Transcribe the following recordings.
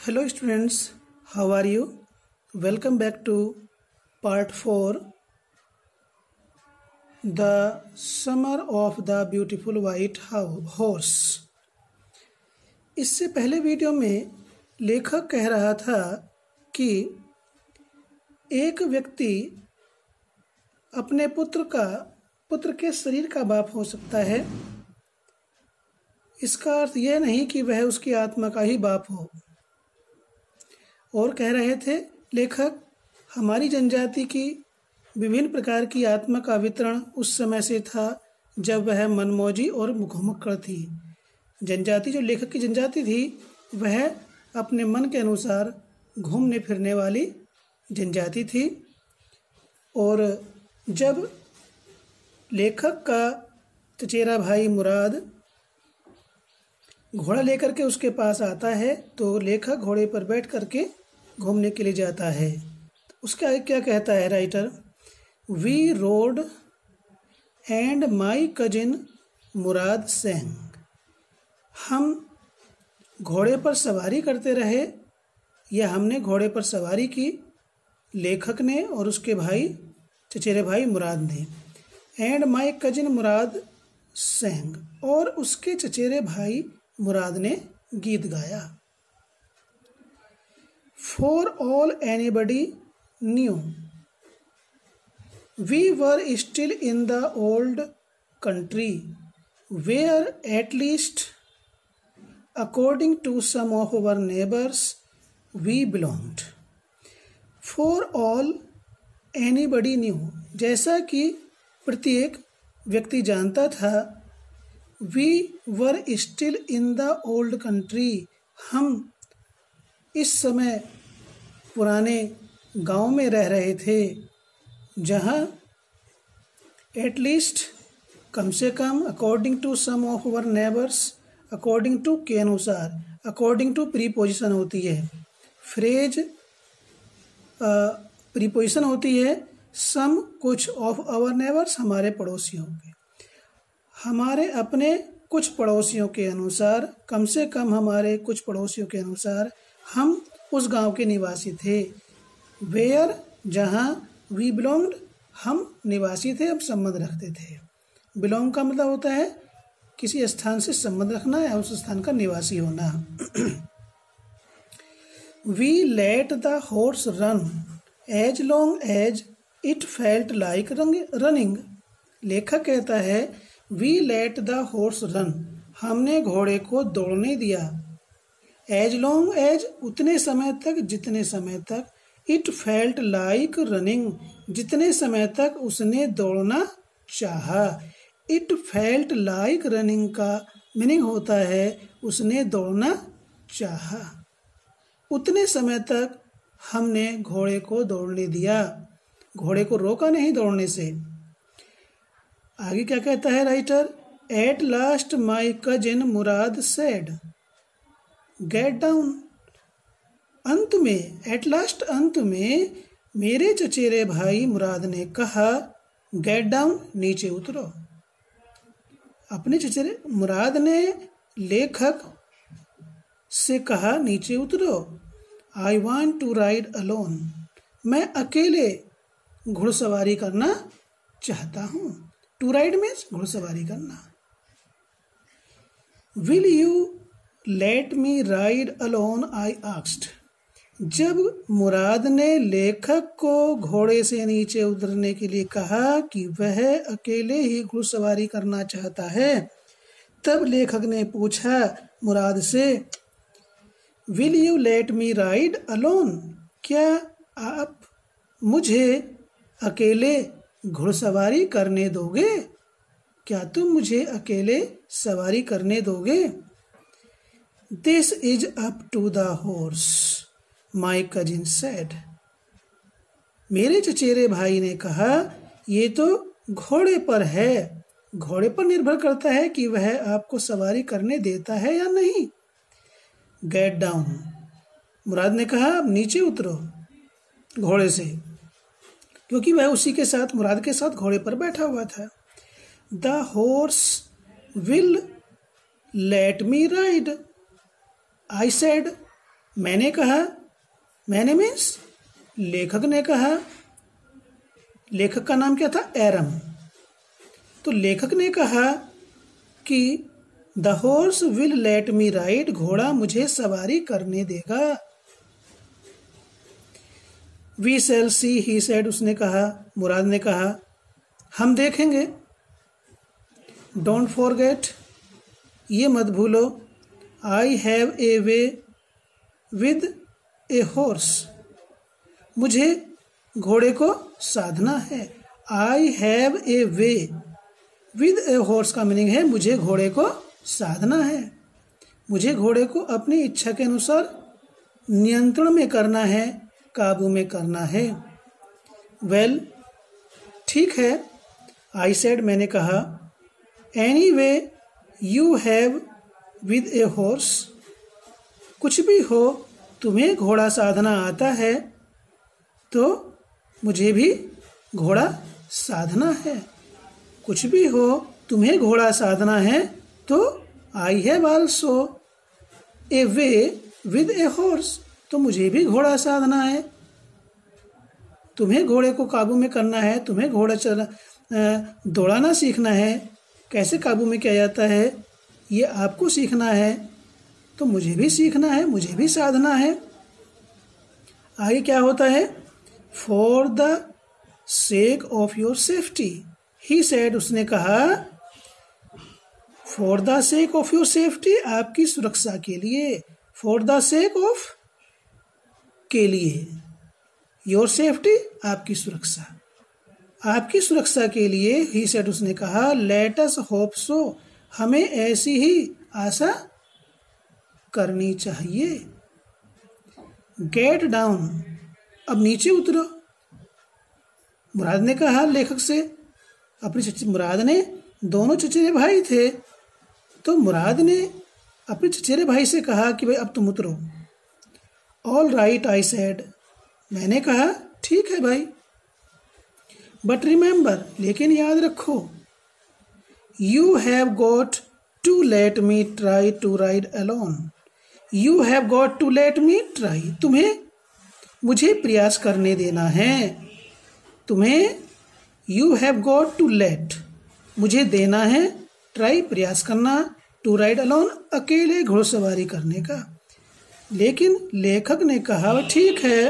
Hello students, how are you? Welcome back to part 4, The Summer of the Beautiful White Horse। इससे पहले video में लेखक कह रहा था कि एक व्यक्ति अपने पुत्र के शरीर का बाप हो सकता है। इसका अर्थ यह नहीं कि वह उसकी आत्मा का ही बाप हो। और कह रहे थे लेखक, हमारी जनजाति की विभिन्न प्रकार की आत्मा का वितरण उस समय से था जब वह मनमौजी और मुखमक्कड़ थी। जनजाति जो लेखक की जनजाति थी वह अपने मन के अनुसार घूमने फिरने वाली जनजाति थी। और जब लेखक का चचेरा भाई मुराद घोड़ा लेकर के उसके पास आता है तो लेखक घोड़े पर बैठ करके घूमने के लिए जाता है। उसका क्या कहता है writer, we rode and my cousin Murad sang. हम घोड़े पर सवारी करते रहे या हमने घोड़े पर सवारी की, लेखक ने और उसके भाई चचेरे भाई मुराद ने। And my cousin Murad Seng, और उसके चचेरे भाई मुराद ने गीत गाया। For all anybody knew, we were still in the old country, where at least according to some of our neighbors we belonged. For all anybody knew, जैसा कि प्रत्येक व्यक्ति जानता था, we were still in the old country, हम इस समय पुराने गांव में रह रहे थे जहां एटलीस्ट कम से कम according to some of our neighbours, according to के अनुसार, अकॉर्डिंग टू प्रीपोजिशन होती है, फ्रेज प्रीपोजिशन होती है, सम कुछ, ऑफ अवर नेबर्स हमारे पड़ोसियों के, हमारे अपने कुछ पड़ोसियों के अनुसार, कम से कम हमारे कुछ पड़ोसियों के अनुसार हम उस गांव के निवासी थे। वेयर जहां, वी बिलोंग्ड हम निवासी थे, हम संबंध रखते थे। बिलोंग का मतलब होता है किसी स्थान से संबंध रखना या उस स्थान का निवासी होना। We let the horse run as long as it felt like running. लेखक कहता है we let the horse run, हमने घोड़े को दौड़ने दिया। एज लॉन्ग एज उतने समय तक जितने समय तक, इट फेल्ट लाइक रनिंग जितने समय तक उसने दौड़ना चाहा। इट फेल्ट लाइक रनिंग का मीनिंग होता है उसने दौड़ना चाहा। उतने समय तक हमने घोड़े को दौड़ने दिया, घोड़े को रोका नहीं दौड़ने से। आगे क्या कहता है writer, at last my cousin Murad said get down. अंत में, एट लास्ट अंत में मेरे चचेरे भाई मुराद ने कहा, गेट डाउन नीचे उतरो। अपने चचेरे मुराद ने लेखक से कहा नीचे उतरो। I want to ride alone, मैं अकेले घुड़सवारी करना चाहता हूँ। टू राइड मीन्स घुड़सवारी करना। Will you let me ride alone I asked. जब मुराद ने लेखक को घोड़े से नीचे उतरने के लिए कहा कि वह अकेले ही घुड़सवारी करना चाहता है, तब लेखक ने पूछा मुराद से, will you let me ride alone, क्या आप मुझे अकेले घुड़सवारी करने दोगे? क्या तुम मुझे अकेले सवारी करने दोगे? This is up to the horse, my cousin said. मेरे चचेरे भाई ने कहा, ये तो घोड़े पर है, घोड़े पर निर्भर करता है कि वह आपको सवारी करने देता है या नहीं। Get down, मुराद ने कहा, अब नीचे उतरो घोड़े से, क्योंकि वह उसी के साथ, मुराद के साथ घोड़े पर बैठा हुआ था। The horse will let me ride, I said, मैंने कहा, मैंने मीन्स लेखक ने कहा, लेखक का नाम क्या था? एरम। तो लेखक ने कहा कि the horse will let me ride, घोड़ा मुझे सवारी करने देगा। We shall C, he said, उसने कहा, मुराद ने कहा, हम देखेंगे। डोंट फॉरगेट, ये मत भूलो, I have a way with a horse, मुझे घोड़े को साधना है। I have a way with a horse का मीनिंग है मुझे घोड़े को साधना है, मुझे घोड़े को अपनी इच्छा के अनुसार नियंत्रण में करना है, काबू में करना है। वेल, ठीक है, आई सेड, मैंने कहा, any way you have with a horse, कुछ भी हो, तुम्हें घोड़ा साधना आता है तो मुझे भी घोड़ा साधना है। कुछ भी हो, तुम्हें घोड़ा साधना है तो I have also a way with a horse, तो मुझे भी घोड़ा साधना है। तुम्हें घोड़े को काबू में करना है, तुम्हें घोड़ा दौड़ाना सीखना है, कैसे काबू में किया जाता है ये आपको सीखना है, तो मुझे भी सीखना है, मुझे भी साधना है। आगे क्या होता है? For the sake of your safety, he said, उसने कहा, for the sake of your safety, आपकी सुरक्षा के लिए, फॉर द सेक ऑफ के लिए, योर सेफ्टी, आपकी सुरक्षा, आपकी सुरक्षा के लिए, ही सेड, उसने कहा, लेट अस होप सो, हमें ऐसी ही आशा करनी चाहिए। गेट डाउन, अब नीचे उतरो, मुराद ने कहा लेखक से। मुराद ने, दोनों चचेरे भाई थे, तो मुराद ने अपने चचेरे भाई से कहा कि भाई अब तुम उतरो। ऑल राइट, आई सेड, मैंने कहा ठीक है भाई। बट रिमेंबर, लेकिन याद रखो, you have got to let me try to ride alone, you have got to let me try, तुम्हें मुझे प्रयास करने देना है, तुम्हें you have got to let, मुझे देना है, ट्राई, प्रयास करना, टू राइड अलोन, अकेले घुड़सवारी करने का। लेकिन लेखक ने कहा ठीक है।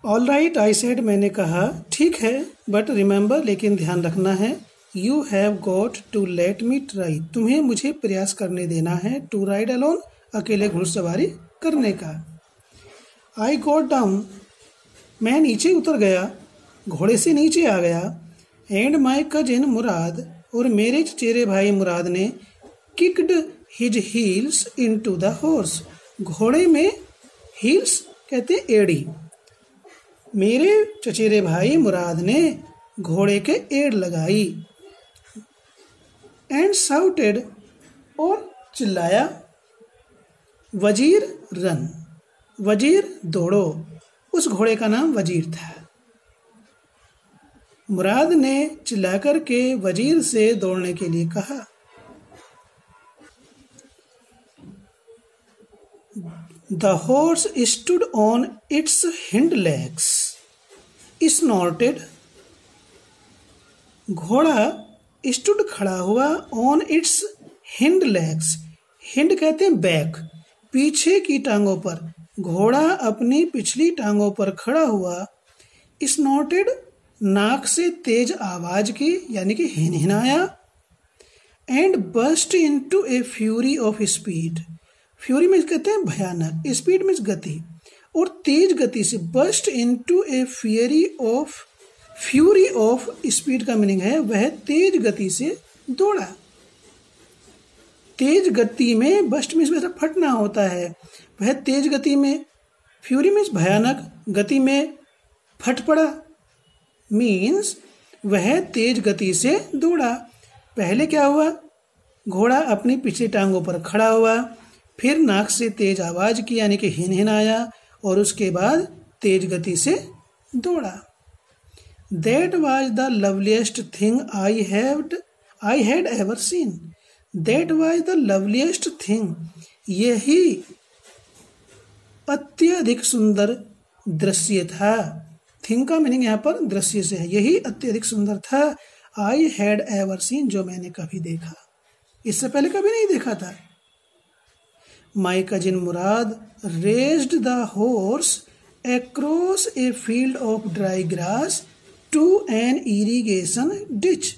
ऑल राइट, आई सेड, मैंने कहा ठीक है, बट रिमेंबर, लेकिन ध्यान रखना है, you have got to let me try, तुम्हें मुझे प्रयास करने देना है, टू राइड अलोन, अकेले घुड़सवारी करने का। आई गॉट डाउन, मैं नीचे उतर गया, घोड़े से नीचे आ गया। एंड माई कजिन मुराद, और मेरे चचेरे भाई मुराद ने, kicked his heels into the horse, घोड़े में हील्स कहते एड़ी, मेरे चचेरे भाई मुराद ने घोड़े के एड़ लगाई। एंड शाउटेड, और चिल्लाया, वजीर रन, वजीर दौड़ो, उस घोड़े का नाम वजीर था। मुराद ने चिल्लाकर के वजीर से दौड़ने के लिए कहा। The horse stood on its hind legs, snorted, घोड़ा stood खड़ा हुआ, on its hind legs, hind कहते हैं बैक, पीछे की टांगों पर, घोड़ा अपनी पिछली टांगों पर खड़ा हुआ। snorted, नाक से तेज आवाज की, यानी कि हिनहिनाया। And burst into a fury of speed, fury में कहते हैं भयानक, स्पीड में गति, और तेज गति से, burst into a fury of speed का मीनिंग है वह तेज गति से दौड़ा। तेज गति में, बस्ट में वैसा फटना होता है, वह तेज गति में, फ्यूरी मीन्स भयानक, गति में फट पड़ा, मीन्स वह तेज गति से दौड़ा। पहले क्या हुआ? घोड़ा अपनी पिछली टांगों पर खड़ा हुआ, फिर नाक से तेज आवाज की, यानी कि हिनहिनाया, और उसके बाद तेज गति से दौड़ा। That was the loveliest thing I had ever seen. That was the loveliest thing, यही अत्यधिक सुंदर दृश्य था। थिंग का मीनिंग यहाँ पर दृश्य से है, यही अत्यधिक सुंदर था। आई हैड एवर सीन, जो मैंने कभी देखा, इससे पहले कभी नहीं देखा था। माई cousin Murad raised the horse across a field of dry grass to an irrigation ditch।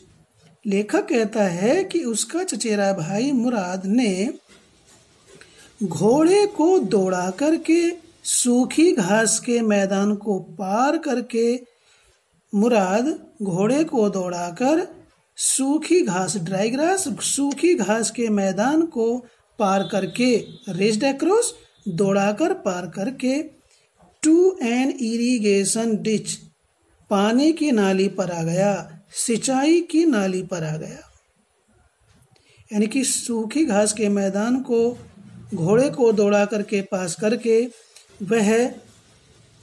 लेखक कहता है कि उसका चचेरा भाई मुराद ने घोड़े को दौड़ा करके सूखी घास के मैदान को पार करके, मुराद घोड़े को दौड़ाकर सूखी घास, ड्राई ग्रास, सूखी घास के मैदान को पार करके, रेस्ड अक्रॉस, दौड़ाकर पार करके, टू एन इरिगेशन डिच, पानी की नाली पर आ गया, सिंचाई की नाली पर आ गया। यानी कि सूखी घास के मैदान को घोड़े को दौड़ा करके पास करके वह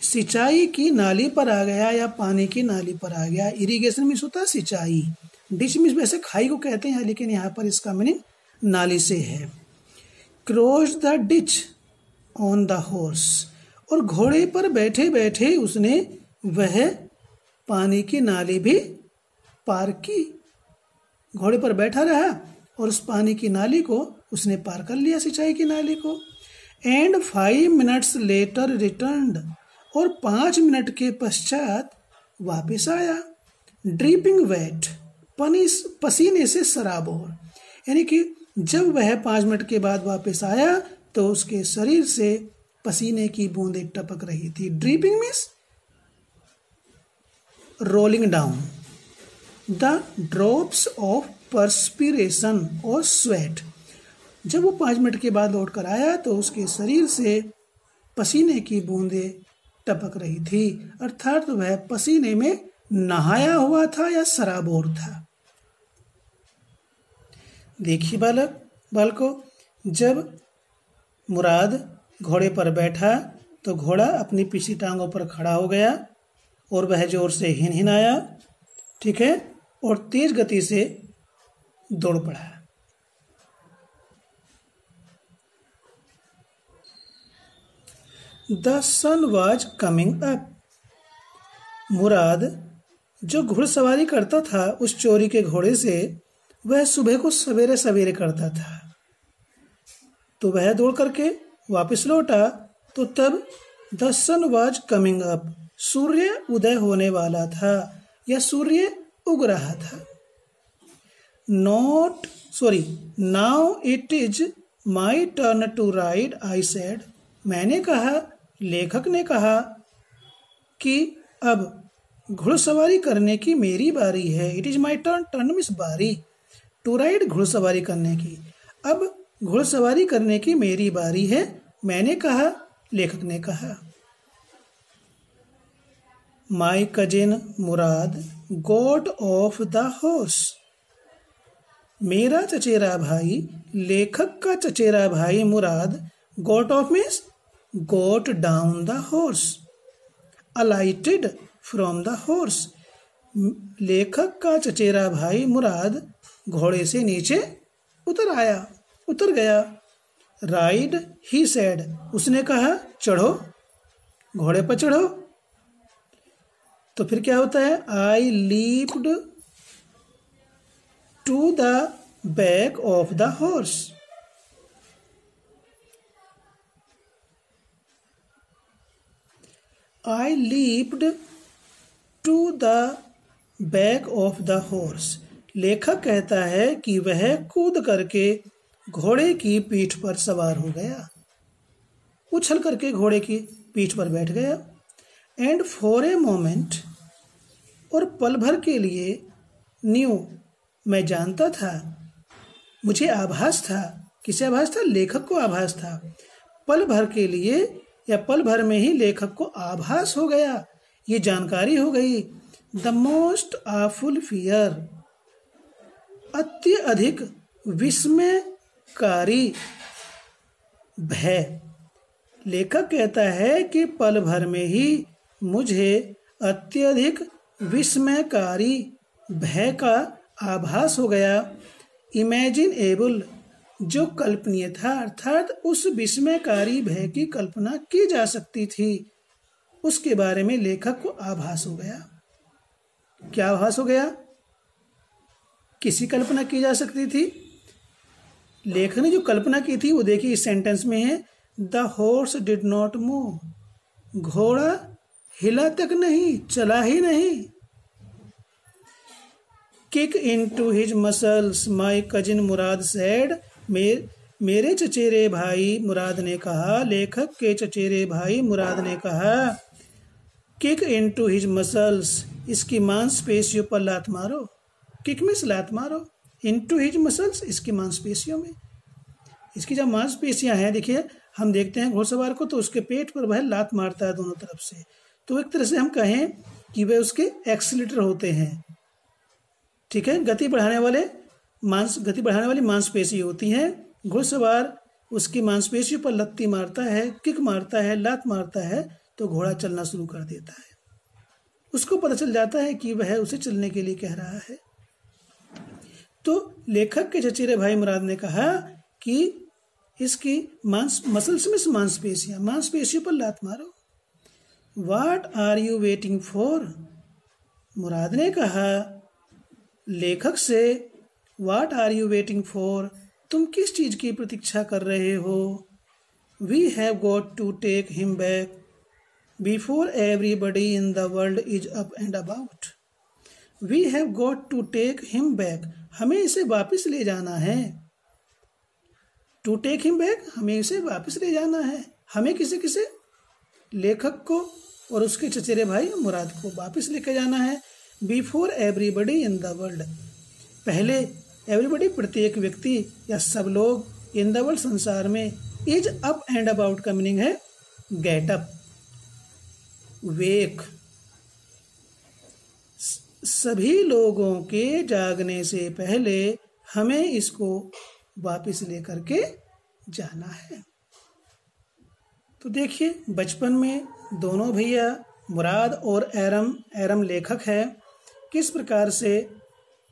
सिंचाई की नाली पर आ गया या पानी की नाली पर आ गया। इरिगेशन मीन्स होता है सिंचाई, डिच मीन्स वैसे खाई को कहते हैं, लेकिन यहाँ पर इसका मीनिंग नाली से है। Cross the ditch on the horse, और घोड़े पर बैठे बैठे उसने वह पानी की नाली भी पार की। घोड़े पर बैठा रहा और उस पानी की नाली को उसने पार कर लिया, सिंचाई की नाली को। एंड 5 मिनट्स लेटर रिटर्न्ड, और 5 मिनट के पश्चात वापस आया। ड्रीपिंग वेट, पसीने से सराबोर, यानी कि जब वह 5 मिनट के बाद वापस आया तो उसके शरीर से पसीने की बूंदें टपक रही थी। Dripping means rolling down, the drops of perspiration और स्वेट। जब वो 5 मिनट के बाद लौट कर आया तो उसके शरीर से पसीने की बूंदें टपक रही थी, अर्थात वह पसीने में नहाया हुआ था या सराबोर था। देखिए बालकों, जब मुराद घोड़े पर बैठा तो घोड़ा अपनी पिछली टांगों पर खड़ा हो गया और वह जोर से हिनहिनाया, ठीक है, और तेज गति से दौड़ पड़ा। The sun was coming up, Murad जो घुड़सवारी करता था उस चोरी के घोड़े से, वह सुबह को सवेरे सवेरे करता था। तो वह दौड़ करके वापस लौटा तो तब the sun was coming up, सूर्य उदय होने वाला था या सूर्य उग रहा था। Now it is my turn to ride, I said, मैंने कहा, लेखक ने कहा कि अब घुड़सवारी करने की मेरी बारी है। It is my turn, turn means बारी, टू राइड घुड़सवारी करने की, अब घुड़सवारी करने की मेरी बारी है, मैंने कहा, लेखक ने कहा। My cousin Murad got off the horse, मेरा चचेरा भाई, लेखक का चचेरा भाई Murad, got off means got down the horse, alighted from the horse, लेखक का चचेरा भाई मुराद घोड़े से नीचे उतर गया। राइड, ही सेड, उसने कहा, चढ़ो, घोड़े पर चढ़ो। तो फिर क्या होता है, I leaped to the back of the horse, I leaped to the back of the horse, लेखक कहता है कि वह कूद करके घोड़े की पीठ पर सवार हो गया, उछल करके घोड़े की पीठ पर बैठ गया। एंड फॉर ए मोमेंट, और पल भर के लिए, न्यू, मैं जानता था, मुझे आभास था, किसे आभास था, लेखक को आभास था, पल भर के लिए या पल भर में ही लेखक को आभास हो गया, ये जानकारी हो गई। द मोस्ट ऑफुल फियर, अत्यधिक विस्मयकारी भय, लेखक कहता है कि पल भर में ही मुझे अत्यधिक विस्मयकारी भय का आभास हो गया। इमेजिनेबल जो कल्पनीय था, अर्थात उस विस्मयकारी भय की कल्पना की जा सकती थी, उसके बारे में लेखक को आभास हो गया। क्या आभास हो गया? किसी कल्पना की जा सकती थी? लेखक ने जो कल्पना की थी वो देखिए इस सेंटेंस में है, the horse did not move, घोड़ा हिला तक नहीं, चला ही नहीं। Kick into his muscles my cousin Murad said, मेरे चचेरे भाई मुराद ने कहा, लेखक के चचेरे भाई मुराद ने कहा, किक इनटू हिज मसल्स, इसकी मांसपेशियों पर लात मारो। किक में लात मारो, इनटू हिज मसल्स, इसकी मांसपेशियों में। इसकी जब मांसपेशियां हैं, देखिए हम देखते हैं घोड़सवार को तो उसके पेट पर वह लात मारता है दोनों तरफ से, तो एक तरह से हम कहें कि वे उसके एक्सीलेटर होते हैं। ठीक है, गति बढ़ाने वाली मांसपेशी होती हैं। घुड़सवार उसकी मांसपेशियों पर लत्ती मारता है, किक मारता है, लात मारता है, तो घोड़ा चलना शुरू कर देता है। उसको पता चल जाता है कि वह उसे चलने के लिए कह रहा है। तो लेखक के चचेरे भाई मुराद ने कहा कि इसकी मसल्स में मांसपेशियों पर लात मारो। What are you waiting for? मुराद ने कहा लेखक से, What are you waiting for? तुम किस चीज की प्रतीक्षा कर रहे हो? We have got to take him back before everybody in the world is up and about. We have got to take him back. हमें इसे वापस ले जाना है। To take him back, हमें इसे वापस ले जाना है। हमें किसे? लेखक को और उसके चचेरे भाई मुराद को वापस लेकर जाना है। Before everybody in the world, पहले एवरीबडी प्रत्येक व्यक्ति या सब लोग, इन द वर्ल्ड संसार में, इज अप एंड अबाउट का मीनिंग है गेट अप, वेक, सभी लोगों के जागने से पहले हमें इसको वापस लेकर के जाना है। तो देखिए बचपन में दोनों भैया मुराद और एरम लेखक है, किस प्रकार से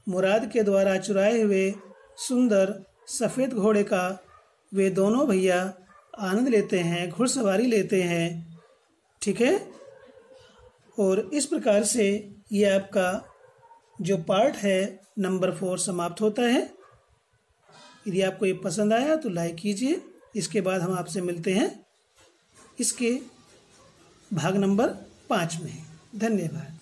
मुराद के द्वारा चुराए हुए सुंदर सफ़ेद घोड़े का वे दोनों भैया आनंद लेते हैं, घुड़सवारी लेते हैं। ठीक है, और इस प्रकार से ये आपका जो पार्ट है नंबर 4 समाप्त होता है। यदि आपको ये पसंद आया तो लाइक कीजिए। इसके बाद हम आपसे मिलते हैं इसके भाग नंबर 5 में। धन्यवाद।